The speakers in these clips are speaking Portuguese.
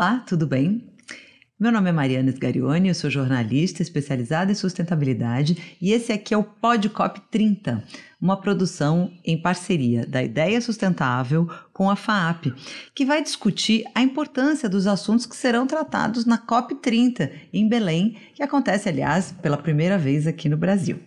Olá, tudo bem? Meu nome é Mariana Sgarioni, eu sou jornalista especializada em sustentabilidade e esse aqui é o PodCop 30, uma produção em parceria da Ideia Sustentável com a FAAP, que vai discutir a importância dos assuntos que serão tratados na COP 30 em Belém, que acontece, aliás, pela primeira vez aqui no Brasil.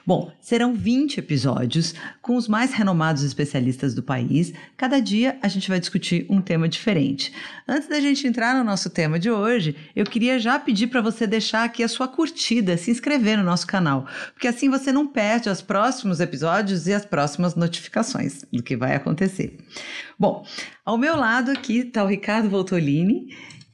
Bom, serão 20 episódios com os mais renomados especialistas do país. Cada dia a gente vai discutir um tema diferente. Antes da gente entrar no nosso tema de hoje, eu queria já pedir para você deixar aqui a sua curtida, se inscrever no nosso canal, porque assim você não perde os próximos episódios e as próximas notificações do que vai acontecer. Bom, ao meu lado aqui está o Ricardo Voltolini,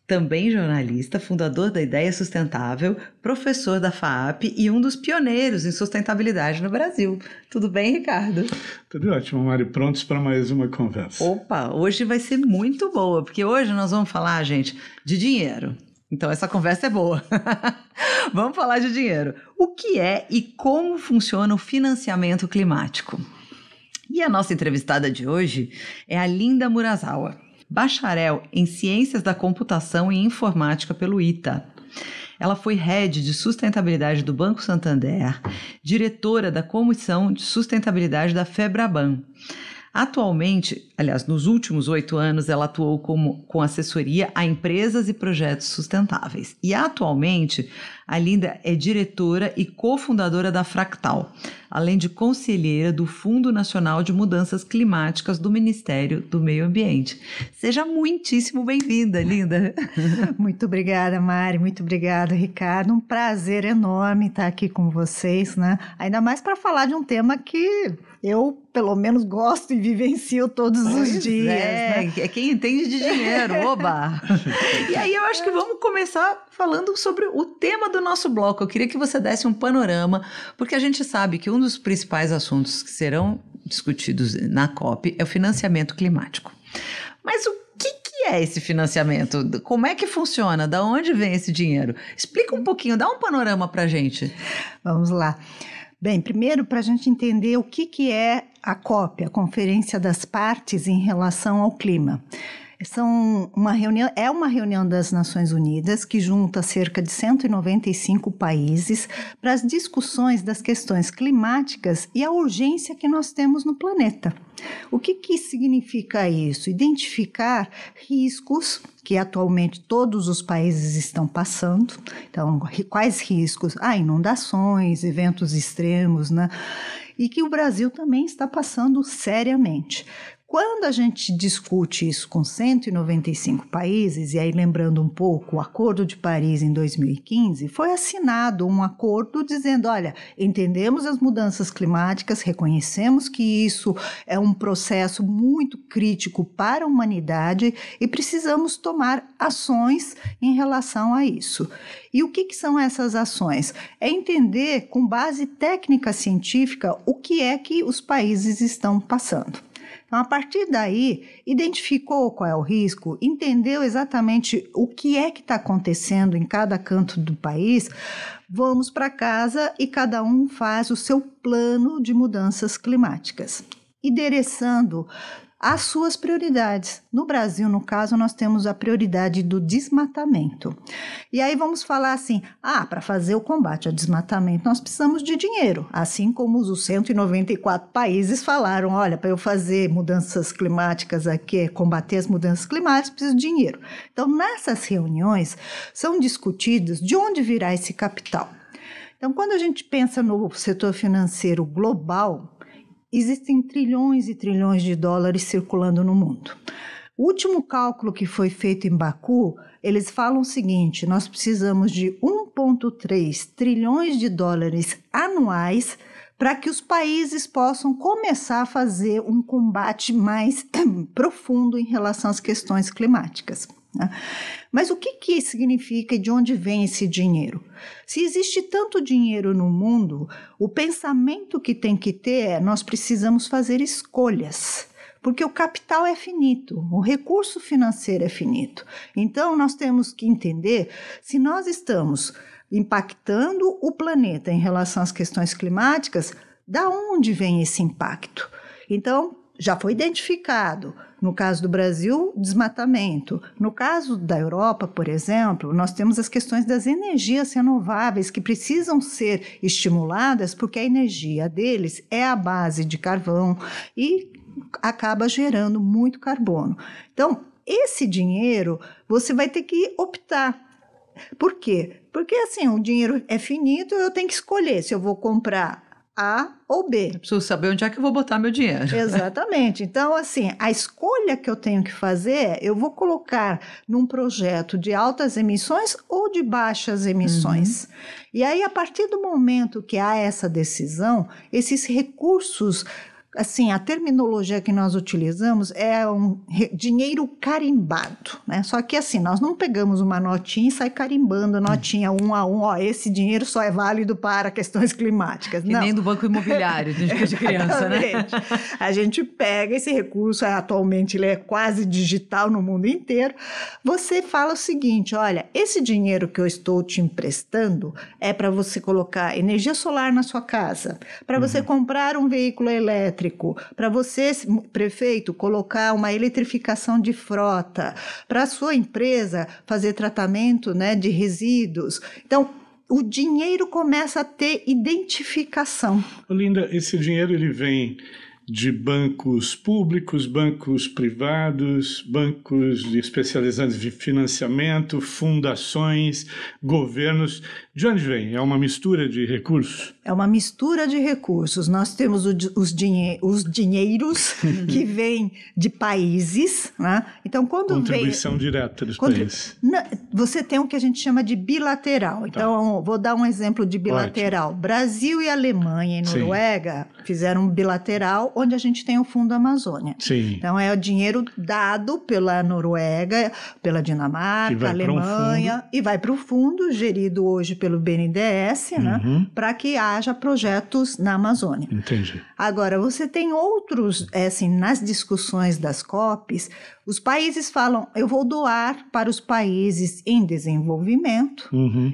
também jornalista, fundador da Ideia Sustentável, professor da FAAP e um dos pioneiros em sustentabilidade no Brasil. Tudo bem, Ricardo? Tudo ótimo, Mari. Prontos para mais uma conversa. Opa, hoje vai ser muito boa, porque hoje nós vamos falar, gente, de dinheiro. Então essa conversa é boa. Vamos falar de dinheiro. O que é e como funciona o financiamento climático? E a nossa entrevistada de hoje é a Linda Murasawa, bacharel em Ciências da Computação e Informática pelo ITA. Ela foi head de sustentabilidade do Banco Santander, diretora da Comissão de Sustentabilidade da Febraban. Atualmente, aliás, nos últimos 8 anos, ela atuou com assessoria a empresas e projetos sustentáveis. E atualmente, a Linda é diretora e cofundadora da Fractal, além de conselheira do Fundo Nacional de Mudanças Climáticas do Ministério do Meio Ambiente. Seja muitíssimo bem-vinda, Linda. Muito obrigada, Mari. Muito obrigada, Ricardo. Um prazer enorme estar aqui com vocês, né? Ainda mais para falar de um tema que eu, pelo menos, gosto e vivencio todos os dias. Né? É quem entende de dinheiro, oba! E aí eu acho que vamos começar falando sobre o tema do nosso bloco. Eu queria que você desse um panorama, porque a gente sabe que um dos principais assuntos que serão discutidos na COP é o financiamento climático. Mas o que é esse financiamento? Como é que funciona? Da onde vem esse dinheiro? Explica um pouquinho, dá um panorama pra gente. Vamos lá. Bem, primeiro para a gente entender o que é a COP, a Conferência das Partes em relação ao clima. É uma reunião das Nações Unidas que junta cerca de 195 países para as discussões das questões climáticas e a urgência que nós temos no planeta. O que significa isso? Identificar riscos que atualmente todos os países estão passando. Então, quais riscos? Inundações, eventos extremos, né? E que o Brasil também está passando seriamente. Quando a gente discute isso com 195 países, e aí lembrando um pouco o Acordo de Paris em 2015, foi assinado um acordo dizendo, olha, entendemos as mudanças climáticas, reconhecemos que isso é um processo muito crítico para a humanidade e precisamos tomar ações em relação a isso. E o que são essas ações? É entender, com base técnica científica, o que é que os países estão passando. Então, a partir daí, identificou qual é o risco, entendeu exatamente o que é que está acontecendo em cada canto do país, vamos para casa e cada um faz o seu plano de mudanças climáticas, endereçando as suas prioridades. No Brasil, no caso, nós temos a prioridade do desmatamento. E aí vamos falar assim, para fazer o combate ao desmatamento, nós precisamos de dinheiro, assim como os 194 países falaram, olha, para eu fazer mudanças climáticas aqui, combater as mudanças climáticas, preciso de dinheiro. Então, nessas reuniões, são discutidos de onde virá esse capital. Então, quando a gente pensa no setor financeiro global, existem trilhões e trilhões de dólares circulando no mundo. O último cálculo que foi feito em Baku, eles falam o seguinte, nós precisamos de 1,3 trilhões de dólares anuais para que os países possam começar a fazer um combate mais profundo em relação às questões climáticas. Mas o que significa e de onde vem esse dinheiro? Se existe tanto dinheiro no mundo, o pensamento que tem que ter é nós precisamos fazer escolhas, porque o capital é finito, o recurso financeiro é finito. Então, nós temos que entender se nós estamos impactando o planeta em relação às questões climáticas, da onde vem esse impacto? Então, já foi identificado No caso do Brasil, desmatamento. No caso da Europa, por exemplo, nós temos as questões das energias renováveis que precisam ser estimuladas porque a energia deles é a base de carvão e acaba gerando muito carbono. Então, esse dinheiro você vai ter que optar. Por quê? Porque assim, o dinheiro é finito, eu tenho que escolher se eu vou comprar A ou B. Eu preciso saber onde é que eu vou botar meu dinheiro. Exatamente. Então, assim, a escolha que eu tenho que fazer é, eu vou colocar num projeto de altas emissões ou de baixas emissões. E aí, a partir do momento que há essa decisão, esses recursos... Assim, a terminologia que nós utilizamos é um dinheiro carimbado, né? Só que assim, nós não pegamos uma notinha e sai carimbando a notinha 1 a 1, ó, esse dinheiro só é válido para questões climáticas. Que nem do Banco Imobiliário, de criança, né? A gente pega esse recurso, atualmente ele é quase digital no mundo inteiro, você fala o seguinte, olha, esse dinheiro que eu estou te emprestando é para você colocar energia solar na sua casa, para você comprar um veículo elétrico, para você, prefeito, colocar uma eletrificação de frota, para a sua empresa fazer tratamento, né, de resíduos. Então, o dinheiro começa a ter identificação. Olinda, esse dinheiro ele vem de bancos públicos, bancos privados, bancos especializados de financiamento, fundações, governos. De onde vem? É uma mistura de recursos? É uma mistura de recursos. Nós temos os dinheiros que vêm de países, né? Então, quando contribuição direta dos países. Você tem o que a gente chama de bilateral. Então, vou dar um exemplo de bilateral. Ótimo. Brasil e Alemanha e Noruega fizeram um bilateral onde a gente tem o Fundo Amazônia. Sim. Então, é o dinheiro dado pela Noruega, pela Dinamarca, Alemanha, e vai para o fundo, gerido hoje pelo BNDES, né, para que haja projetos na Amazônia. Entendi. Agora, você tem outros, assim, nas discussões das COPs, os países falam, eu vou doar para os países em desenvolvimento,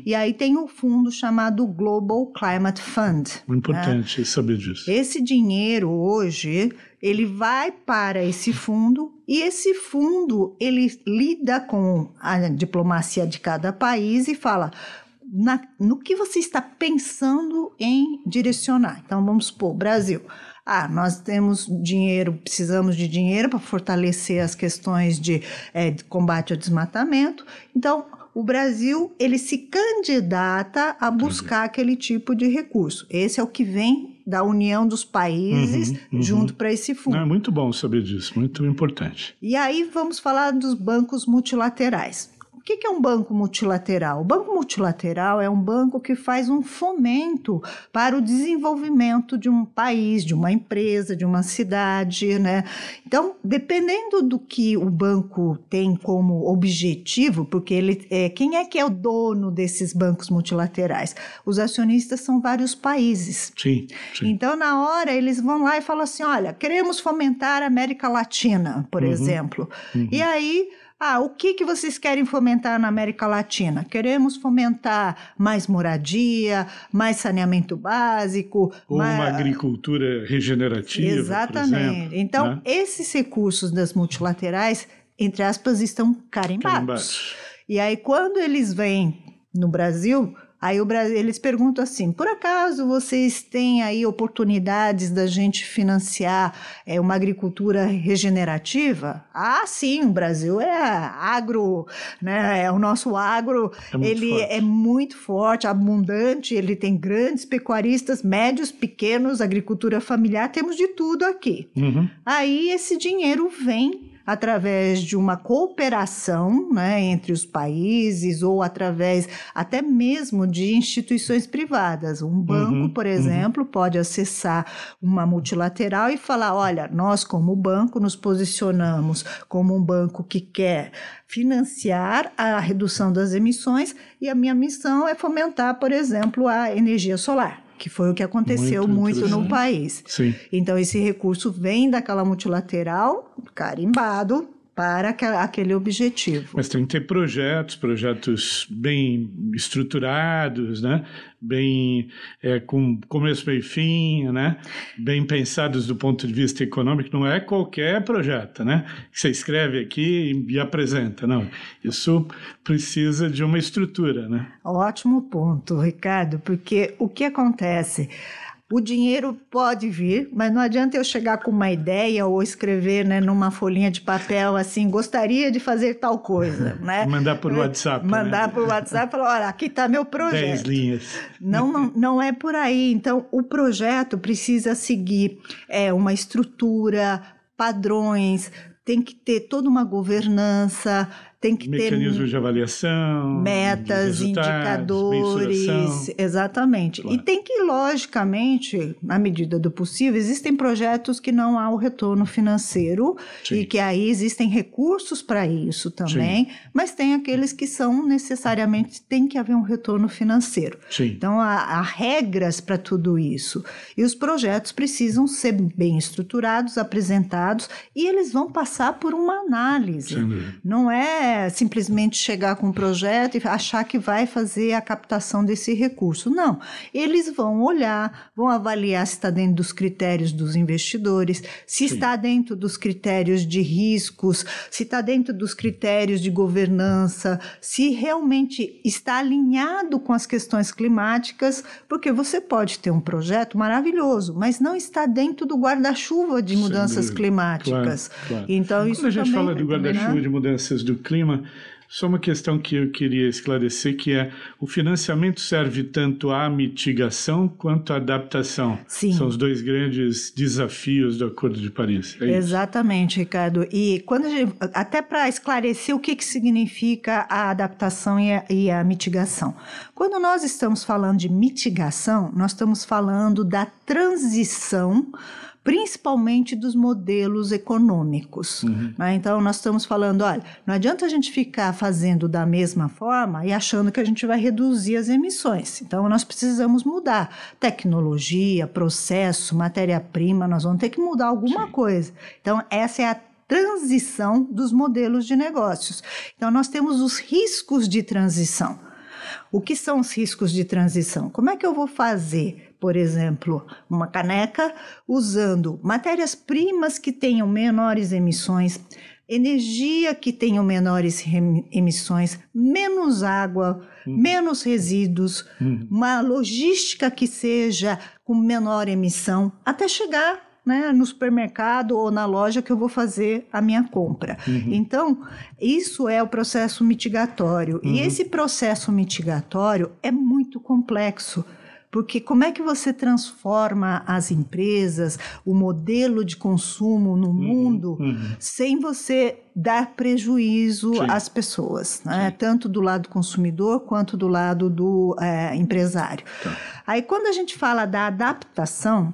e aí tem o fundo chamado Global Climate Fund. Importante saber disso. Esse dinheiro hoje, ele vai para esse fundo, e esse fundo, ele lida com a diplomacia de cada país e fala... no que você está pensando em direcionar. Então, vamos supor, Brasil. Nós temos dinheiro, precisamos de dinheiro para fortalecer as questões de combate ao desmatamento. Então, o Brasil, ele se candidata a buscar aquele tipo de recurso. Esse é o que vem da união dos países junto para esse fundo. É muito bom saber disso, muito importante. E aí, vamos falar dos bancos multilaterais. O que é um banco multilateral? O banco multilateral é um banco que faz um fomento para o desenvolvimento de um país, de uma empresa, de uma cidade, né? Então, dependendo do que o banco tem como objetivo, porque quem é que é o dono desses bancos multilaterais? Os acionistas são vários países. Sim. Então, na hora, eles vão lá e falam assim, olha, queremos fomentar a América Latina, por exemplo. E aí... o que vocês querem fomentar na América Latina? Queremos fomentar mais moradia, mais saneamento básico. Ou uma agricultura regenerativa, exatamente. Por exemplo, então, né? Esses recursos das multilaterais, entre aspas, estão carimbados. E aí, quando eles vêm no Brasil... Aí eles perguntam assim, por acaso vocês têm aí oportunidades da gente financiar uma agricultura regenerativa? Sim, o Brasil é agro, né? O nosso agro, é muito forte, abundante, ele tem grandes pecuaristas, médios, pequenos, agricultura familiar, temos de tudo aqui. Aí esse dinheiro vem através de uma cooperação, né, entre os países ou através até mesmo de instituições privadas. Um banco, por exemplo, pode acessar uma multilateral e falar, olha, nós como banco nos posicionamos como um banco que quer financiar a redução das emissões e a minha missão é fomentar, por exemplo, a energia solar, que foi o que aconteceu muito no país. Sim. Então, esse recurso vem daquela multilateral, carimbado, para aquele objetivo. Mas tem que ter projetos bem estruturados, né? Bem com começo, meio e fim, né? Bem pensados do ponto de vista econômico. Não é qualquer projeto, né? Que você escreve aqui e apresenta, não. Isso precisa de uma estrutura, né? Ótimo ponto, Ricardo, porque o que acontece? O dinheiro pode vir, mas não adianta eu chegar com uma ideia ou escrever, né, numa folhinha de papel assim, gostaria de fazer tal coisa, né? Mandar por WhatsApp. Mandar por WhatsApp e falar, olha, aqui está meu projeto. 10 linhas. Não é por aí. Então, o projeto precisa seguir uma estrutura, padrões, tem que ter toda uma governança, tem que ter mecanismos de avaliação, metas, indicadores, mensuração. Exatamente. Claro. E tem que, logicamente, na medida do possível, existem projetos que não há o retorno financeiro. Sim. E que aí existem recursos para isso também, sim, mas tem aqueles que são necessariamente, tem que haver um retorno financeiro. Sim. Então, há regras para tudo isso. E os projetos precisam ser bem estruturados, apresentados, e eles vão passar por uma análise. Sim. Não é simplesmente chegar com um projeto e achar que vai fazer a captação desse recurso. Não, eles vão olhar, vão avaliar se está dentro dos critérios dos investidores, se sim, está dentro dos critérios de riscos, se está dentro dos critérios de governança, se realmente está alinhado com as questões climáticas, porque você pode ter um projeto maravilhoso, mas não está dentro do guarda-chuva de mudanças climáticas. Claro. Então, isso quando a gente também fala do guarda-chuva de mudanças do clima, só uma questão que eu queria esclarecer, que é o financiamento serve tanto à mitigação quanto à adaptação. Sim. São os dois grandes desafios do Acordo de Paris. Exatamente, Ricardo. E quando até para esclarecer o que significa a adaptação e a mitigação. Quando nós estamos falando de mitigação, nós estamos falando da transição, principalmente dos modelos econômicos. Uhum. Né? Então, nós estamos falando, olha, não adianta a gente ficar fazendo da mesma forma e achando que a gente vai reduzir as emissões. Então, nós precisamos mudar tecnologia, processo, matéria-prima, nós vamos ter que mudar alguma coisa. Então, essa é a transição dos modelos de negócios. Então, nós temos os riscos de transição. O que são os riscos de transição? Como é que eu vou fazer, por exemplo, uma caneca usando matérias-primas que tenham menores emissões, energia que tenha menores emissões, menos água, menos resíduos, uma logística que seja com menor emissão, até chegar, né, no supermercado ou na loja que eu vou fazer a minha compra. Então, isso é o processo mitigatório. E esse processo mitigatório é muito complexo, porque como é que você transforma as empresas, o modelo de consumo no mundo, sem você dar prejuízo às pessoas, né? Tanto do lado do consumidor quanto do lado do empresário. Tá. Aí, quando a gente fala da adaptação,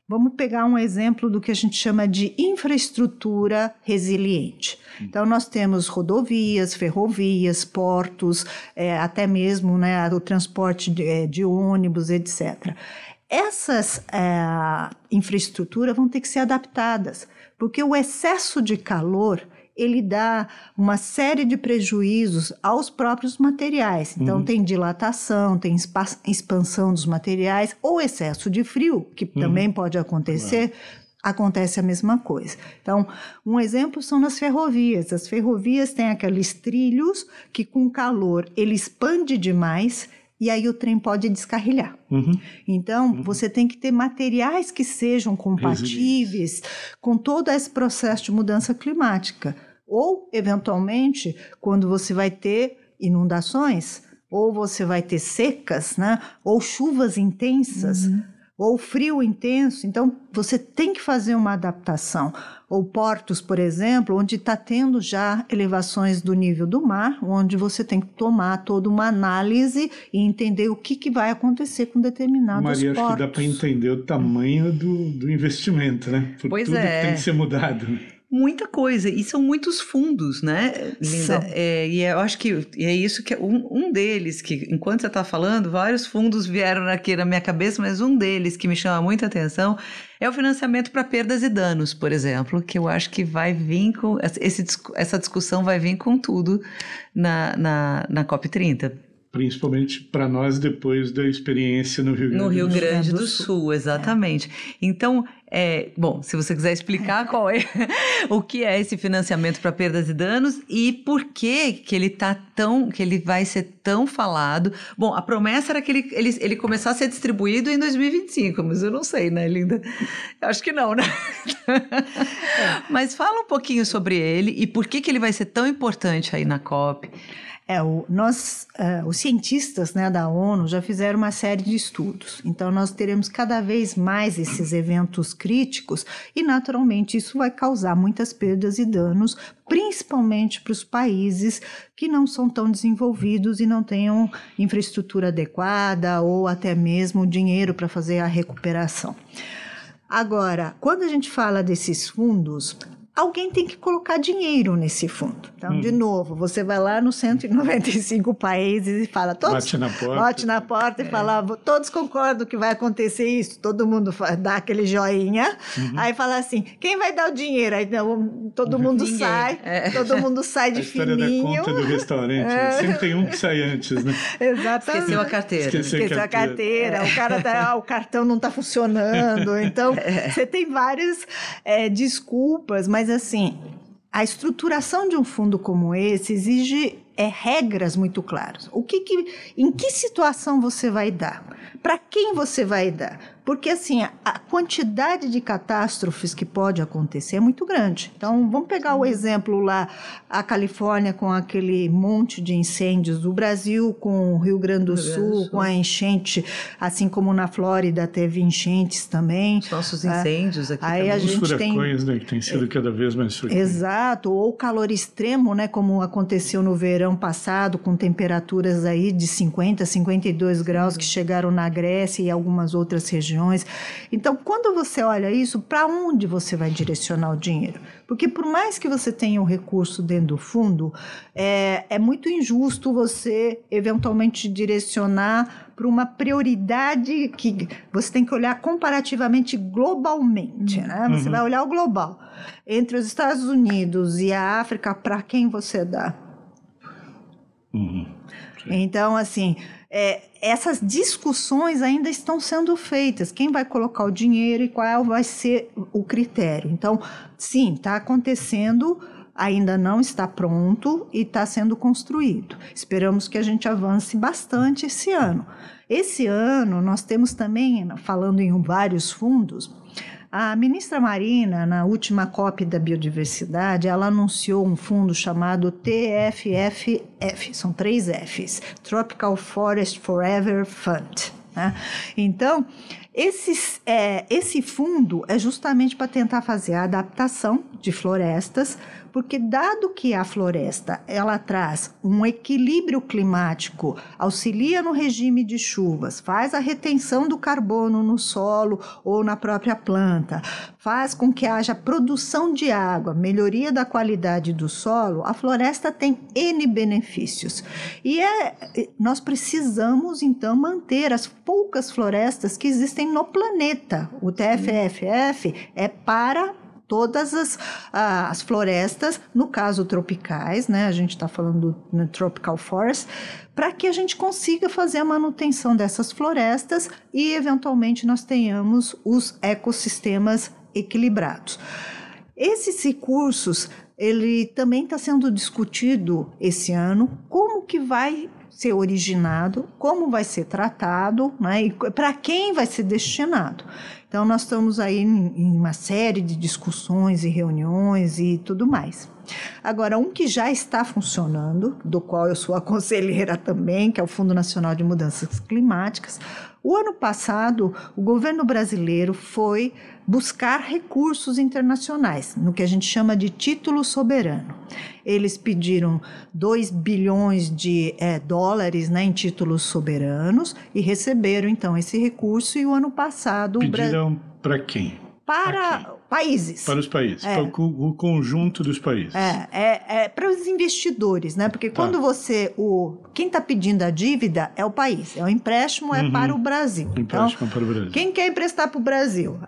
vamos pegar um exemplo do que a gente chama de infraestrutura resiliente. Então, nós temos rodovias, ferrovias, portos, até mesmo, né, o transporte de ônibus, etc. Essas infraestruturas vão ter que ser adaptadas, porque o excesso de calor ele dá uma série de prejuízos aos próprios materiais. Então, tem dilatação, tem expansão dos materiais, ou excesso de frio, que também pode acontecer, acontece a mesma coisa. Então, um exemplo são nas ferrovias. As ferrovias têm aqueles trilhos que, com calor, ele expande demais e aí o trem pode descarrilhar. Então, você tem que ter materiais que sejam compatíveis com todo esse processo de mudança climática. Ou, eventualmente, quando você vai ter inundações, ou você vai ter secas, né? Ou chuvas intensas, ou frio intenso. Então, você tem que fazer uma adaptação. Ou portos, por exemplo, onde está tendo já elevações do nível do mar, onde você tem que tomar toda uma análise e entender o que vai acontecer com determinados portos. Maria, acho que dá para entender o tamanho do investimento, né? Por tudo que tem que ser mudado. muita coisa, e são muitos fundos, né, Linda? E eu acho que é isso que um deles, que enquanto você está falando, vários fundos vieram aqui na minha cabeça, mas um deles que me chama muita atenção é o financiamento para perdas e danos, por exemplo, que eu acho que vai vir com... essa discussão vai vir com tudo na COP30. Principalmente para nós depois da experiência no Rio Grande do Sul, exatamente. Então, bom, se você quiser explicar qual é o que é esse financiamento para perdas e danos e por que ele vai ser tão falado. Bom, a promessa era que ele começasse a ser distribuído em 2025, mas eu não sei, né, Linda? Eu acho que não, né? Mas fala um pouquinho sobre ele e por que ele vai ser tão importante aí na COP. Os cientistas, né, da ONU já fizeram uma série de estudos, então nós teremos cada vez mais esses eventos críticos e naturalmente isso vai causar muitas perdas e danos, principalmente para os países que não são tão desenvolvidos e não tenham infraestrutura adequada ou até mesmo dinheiro para fazer a recuperação. Agora, quando a gente fala desses fundos, alguém tem que colocar dinheiro nesse fundo. Então, de novo, você vai lá nos 195 países e fala... Bate na porta e fala, todos concordam que vai acontecer isso, todo mundo dá aquele joinha, aí fala assim, quem vai dar o dinheiro? Aí todo mundo sai, todo mundo sai de fininho. A história da conta do restaurante, sempre tem um que sai antes, né? Exatamente. Esqueceu a carteira. Esqueceu a carteira, o cartão não está funcionando, então você tem várias desculpas, mas assim, a estruturação de um fundo como esse exige regras muito claras. Em que situação você vai dar? Para quem você vai dar? Porque assim, a quantidade de catástrofes que pode acontecer é muito grande. Então, vamos pegar o exemplo lá, a Califórnia com aquele monte de incêndios, o Brasil com o Rio Grande do Sul, com a enchente, assim como na Flórida teve enchentes também. Os nossos incêndios aqui aí também. Os furacões, né, que tem sido cada vez mais frequentes. Exato, ou calor extremo, né, como aconteceu no verão passado, com temperaturas aí de 50, 52 graus que chegaram na Grécia e algumas outras regiões. Então, quando você olha isso, para onde você vai direcionar o dinheiro? Porque por mais que você tenha um recurso dentro do fundo, é muito injusto você eventualmente direcionar para uma prioridade que você tem que olhar comparativamente globalmente, né? Você vai olhar o global. Entre os Estados Unidos e a África, para quem você dá? Então, assim, essas discussões ainda estão sendo feitas. Quem vai colocar o dinheiro e qual vai ser o critério? Então, sim, está acontecendo, ainda não está pronto e está sendo construído. Esperamos que a gente avance bastante esse ano. Esse ano, nós temos também, falando em vários fundos, a ministra Marina, na última COP da Biodiversidade, ela anunciou um fundo chamado TFFF, são 3 Fs, Tropical Forest Forever Fund. Né? Então, esse fundo é justamente para tentar fazer a adaptação de florestas, porque dado que a floresta ela traz um equilíbrio climático, auxilia no regime de chuvas, faz a retenção do carbono no solo ou na própria planta, faz com que haja produção de água, melhoria da qualidade do solo, a floresta tem N benefícios. E nós precisamos, então, manter as poucas florestas que existem no planeta. O TFFF é para todas as florestas, no caso tropicais, né? A gente está falando do Tropical Forest, para que a gente consiga fazer a manutenção dessas florestas e, eventualmente, nós tenhamos os ecossistemas equilibrados. Esses recursos, ele também está sendo discutido esse ano, como que vai ser originado, como vai ser tratado, né, e para quem vai ser destinado. Então, nós estamos aí em uma série de discussões e reuniões e tudo mais. Agora, um que já está funcionando, do qual eu sou a conselheira também, que é o Fundo Nacional de Mudanças Climáticas. O ano passado, o governo brasileiro foi buscar recursos internacionais, no que a gente chama de título soberano. Eles pediram 2 bilhões de dólares, né, em títulos soberanos e receberam, então, esse recurso. E o ano passado... Pediram para quem? para países. Para os países, para o conjunto dos países. Para os investidores, né? Porque quando quem está pedindo a dívida é o país, o empréstimo é para o Brasil. Empréstimo para o Brasil. Quem quer emprestar para o Brasil?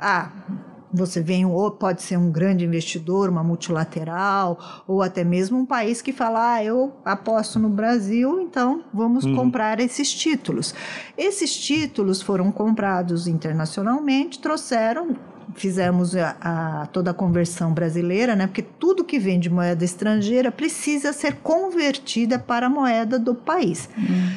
Você vem, ou pode ser um grande investidor, uma multilateral, ou até mesmo um país que fala, eu aposto no Brasil, então vamos comprar esses títulos. Esses títulos foram comprados internacionalmente, fizemos toda a conversão brasileira, né? Porque tudo que vem de moeda estrangeira precisa ser convertida para a moeda do país.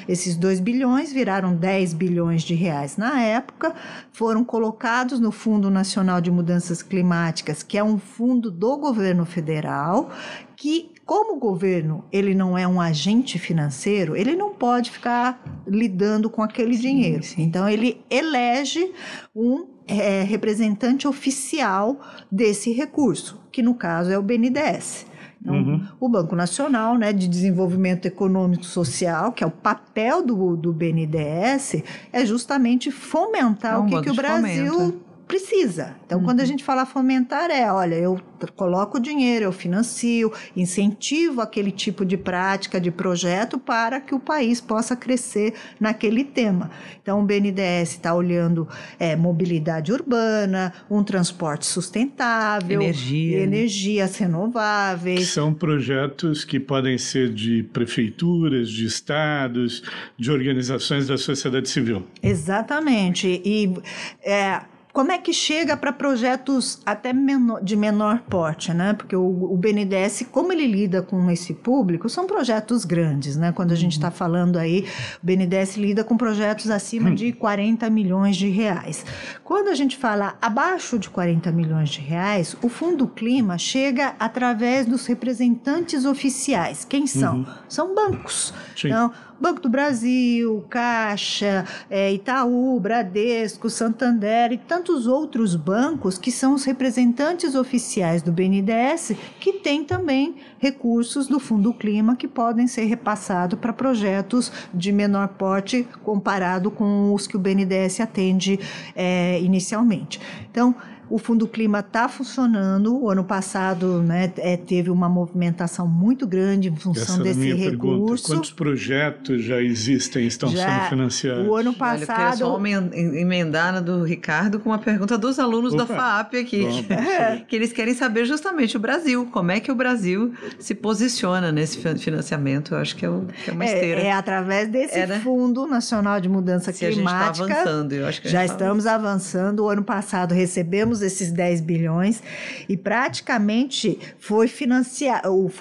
Esses 2 bilhões viraram 10 bilhões de reais na época, foram colocados no Fundo Nacional de Mudanças Climáticas, que é um fundo do governo federal, que, como o governo ele não é um agente financeiro, ele não pode ficar lidando com aquele dinheiro. Então, ele elege um representante oficial desse recurso, que no caso é o BNDES. Então, o Banco Nacional, né, de Desenvolvimento Econômico e Social, que é o papel do BNDES, é justamente fomentar o que o Brasil precisa. Então, quando a gente fala fomentar, olha, eu coloco o dinheiro, eu financio, incentivo aquele tipo de prática, de projeto para que o país possa crescer naquele tema. Então, o BNDES está olhando mobilidade urbana, um transporte sustentável, energias renováveis. São projetos que podem ser de prefeituras, de estados, de organizações da sociedade civil. Exatamente. Como é que chega para projetos até de menor porte, né? Porque o BNDES, como ele lida com esse público, são projetos grandes, né? Quando a gente está falando aí, o BNDES lida com projetos acima de 40 milhões de reais. Quando a gente fala abaixo de 40 milhões de reais, o Fundo Clima chega através dos representantes oficiais. Quem são? São bancos. Sim. Então, Banco do Brasil, Caixa, Itaú, Bradesco, Santander e tantos outros bancos que são os representantes oficiais do BNDES, que têm também recursos do Fundo Clima que podem ser repassados para projetos de menor porte comparado com os que o BNDES atende inicialmente. Então, o Fundo Clima está funcionando. O ano passado, né, teve uma movimentação muito grande em função desse recurso. Pergunta. Quantos projetos já existem, estão sendo financiados? O ano passado... Eu queria só emendar na do Ricardo com uma pergunta dos alunos da FAAP aqui, que eles querem saber justamente o Brasil, como é que o Brasil se posiciona nesse financiamento. Eu acho que é uma esteira. É através desse Fundo Nacional de Mudança Climática. A gente está avançando. Eu acho que já estamos avançando. O ano passado recebemos esses 10 bilhões e praticamente foi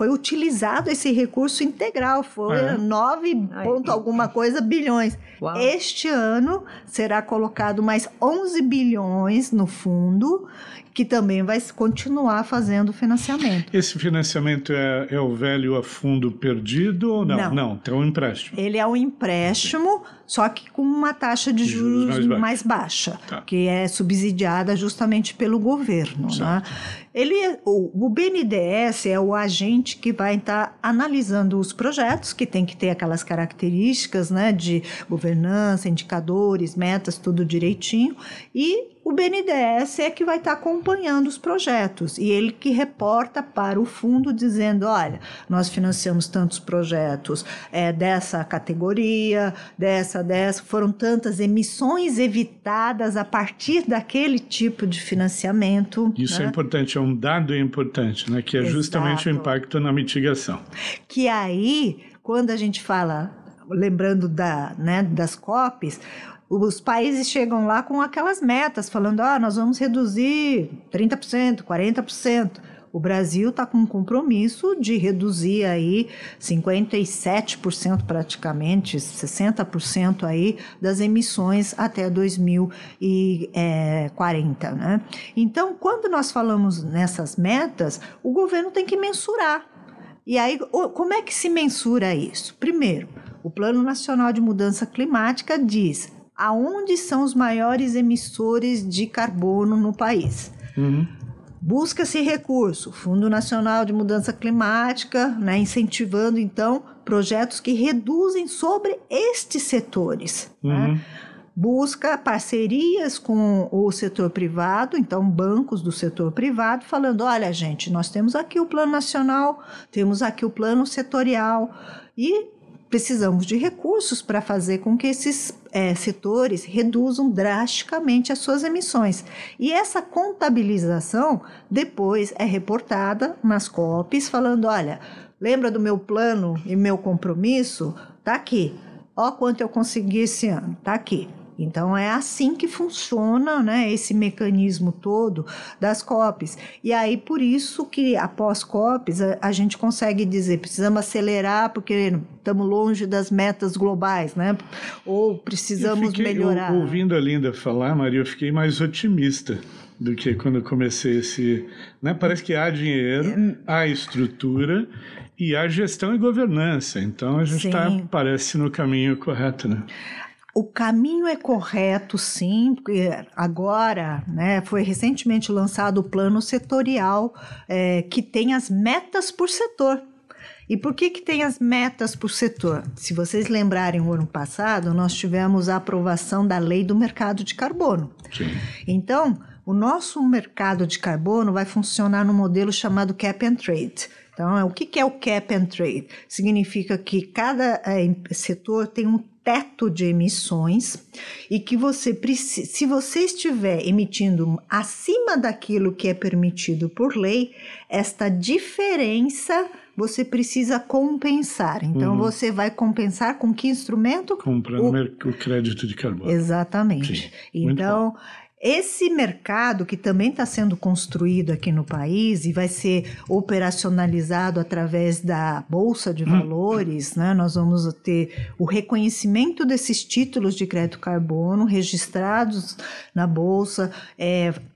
utilizado esse recurso integral, foi 9 ponto alguma coisa bilhões. Uau. Este ano será colocado mais 11 bilhões no fundo, que também vai continuar fazendo financiamento. Esse financiamento é o velho a fundo perdido ou não? Não, é um empréstimo. Ele é um empréstimo, só que com uma taxa de juros mais baixa, que é subsidiada justamente pelo governo. Né? O BNDES é o agente que vai estar analisando os projetos, que tem que ter aquelas características, né, de governança, indicadores, metas, tudo direitinho, e o BNDES é que vai estar acompanhando os projetos e ele que reporta para o fundo dizendo, olha, nós financiamos tantos projetos dessa categoria, dessa, foram tantas emissões evitadas a partir daquele tipo de financiamento. Isso é importante, é um dado importante, né, que é justamente o impacto na mitigação. Que aí, quando a gente fala, lembrando das COPs, os países chegam lá com aquelas metas, falando, nós vamos reduzir 30%, 40%. O Brasil está com um compromisso de reduzir aí 57% praticamente, 60% aí das emissões até 2040, né? Então, quando nós falamos nessas metas, o governo tem que mensurar. E aí, como é que se mensura isso? Primeiro, o Plano Nacional de Mudança Climática diz aonde são os maiores emissores de carbono no país. Busca-se recurso, Fundo Nacional de Mudança Climática, né, incentivando, então, projetos que reduzem sobre estes setores. Né? busca parcerias com o setor privado, então bancos do setor privado, falando, olha gente, nós temos aqui o plano nacional, temos aqui o plano setorial e precisamos de recursos para fazer com que esses setores reduzam drasticamente as suas emissões. E essa contabilização depois é reportada nas COPs, falando, olha, lembra do meu plano e meu compromisso? Está aqui. Ó quanto eu consegui esse ano, está aqui. Então, é assim que funciona, né, esse mecanismo todo das COPs. E aí, por isso que após COPs, a gente consegue dizer, precisamos acelerar porque estamos longe das metas globais, né? Ou precisamos melhorar. Ouvindo a Linda falar, Maria, eu fiquei mais otimista do que quando eu comecei esse... Né? Parece que há dinheiro, há estrutura e há gestão e governança. Então, a gente está, parece, no caminho correto, né? O caminho é correto, sim, porque agora, né, foi recentemente lançado o plano setorial que tem as metas por setor. E por que tem as metas por setor? Se vocês lembrarem, o ano passado, nós tivemos a aprovação da lei do mercado de carbono. Sim. Então, o nosso mercado de carbono vai funcionar no modelo chamado Cap and Trade. Então, o que é o Cap and Trade? Significa que cada setor tem um teto de emissões e que você precisa, se você estiver emitindo acima daquilo que é permitido por lei, esta diferença você precisa compensar. Então, você vai compensar com que instrumento? Comprando o crédito de carbono. Exatamente. Sim. Então, esse mercado que também está sendo construído aqui no país e vai ser operacionalizado através da Bolsa de Valores, né? Nós vamos ter o reconhecimento desses títulos de crédito carbono registrados na Bolsa,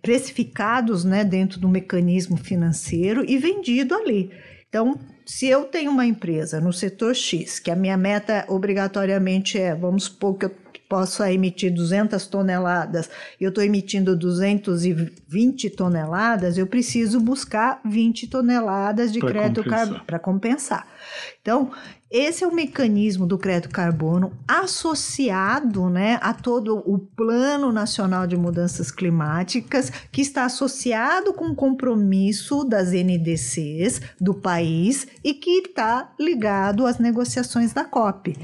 precificados, né, dentro do mecanismo financeiro e vendido ali. Então, se eu tenho uma empresa no setor X, que a minha meta obrigatoriamente vamos supor que eu posso emitir 200 toneladas e eu estou emitindo 220 toneladas, eu preciso buscar 20 toneladas de crédito carbono para compensar. Então, esse é o mecanismo do crédito carbono associado, né, a todo o Plano Nacional de Mudanças Climáticas, que está associado com o compromisso das NDCs do país e que está ligado às negociações da COP.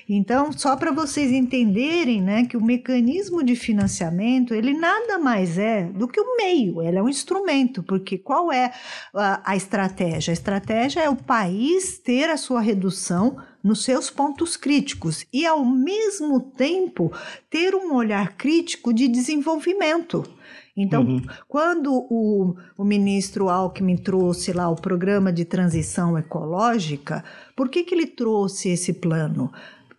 Então, só para vocês entenderem, né, que o mecanismo de financiamento, ele nada mais é do que um meio, ele é um instrumento, porque qual é a estratégia? A estratégia é o país ter a sua redução nos seus pontos críticos e, ao mesmo tempo, ter um olhar crítico de desenvolvimento. Então, quando o ministro Alckmin trouxe lá o programa de transição ecológica, por que ele trouxe esse plano?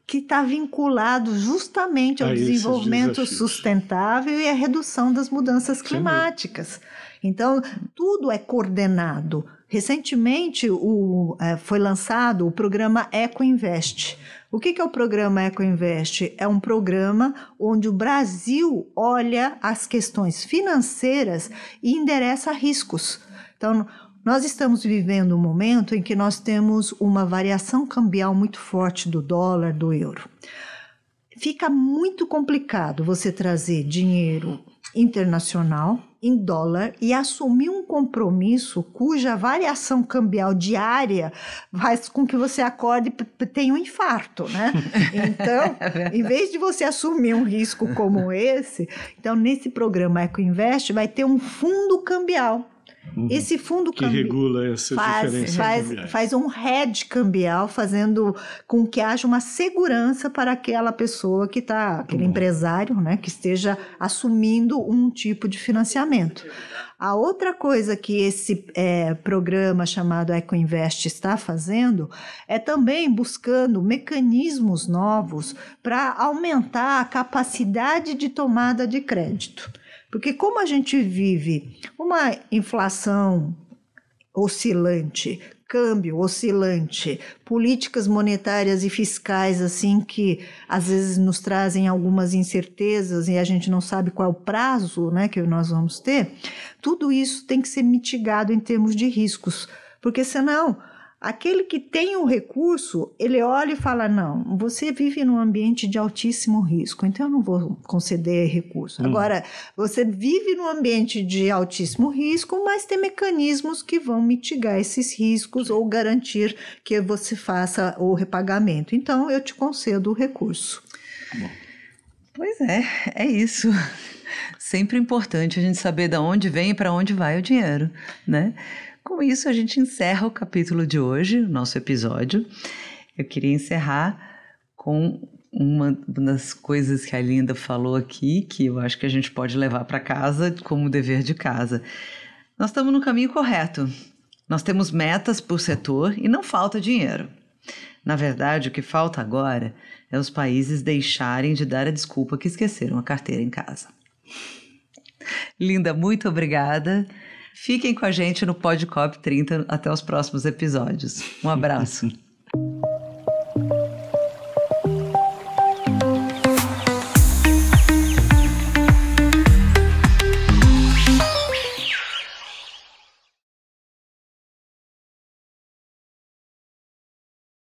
Que está vinculado justamente ao desenvolvimento sustentável e à redução das mudanças climáticas. Então, tudo é coordenado. Recentemente, foi lançado o programa EcoInvest. O que é o programa EcoInvest? É um programa onde o Brasil olha as questões financeiras e endereça riscos. Então, nós estamos vivendo um momento em que nós temos uma variação cambial muito forte do dólar, do euro. Fica muito complicado você trazer dinheiro internacional em dólar e assumir um compromisso cuja variação cambial diária faz com que você acorde e tenha um infarto, né? Então, em vez de você assumir um risco como esse, então nesse programa EcoInvest vai ter um fundo cambial. Esse fundo que regula essa diferença faz um hedge cambial, fazendo com que haja uma segurança para aquela pessoa que está, aquele empresário, né, que esteja assumindo um tipo de financiamento. A outra coisa que esse programa chamado EcoInvest está fazendo é também buscando mecanismos novos para aumentar a capacidade de tomada de crédito. Porque como a gente vive uma inflação oscilante, câmbio oscilante, políticas monetárias e fiscais assim que às vezes nos trazem algumas incertezas e a gente não sabe qual é o prazo, né, que nós vamos ter, tudo isso tem que ser mitigado em termos de riscos, porque senão Aquele que tem o recurso, ele olha e fala, não, você vive num ambiente de altíssimo risco, então eu não vou conceder recurso. Agora, você vive num ambiente de altíssimo risco, mas tem mecanismos que vão mitigar esses riscos ou garantir que você faça o repagamento. Então, eu te concedo o recurso. Bom. Pois é isso. Sempre importante a gente saber de onde vem e para onde vai o dinheiro, né? Com isso, a gente encerra o capítulo de hoje, o nosso episódio. Eu queria encerrar com uma das coisas que a Linda falou aqui, que eu acho que a gente pode levar para casa como dever de casa. Nós estamos no caminho correto. Nós temos metas por setor e não falta dinheiro. Na verdade, o que falta agora é os países deixarem de dar a desculpa que esqueceram a carteira em casa. Linda, muito obrigada. Fiquem com a gente no PodCop 30 até os próximos episódios. Um abraço.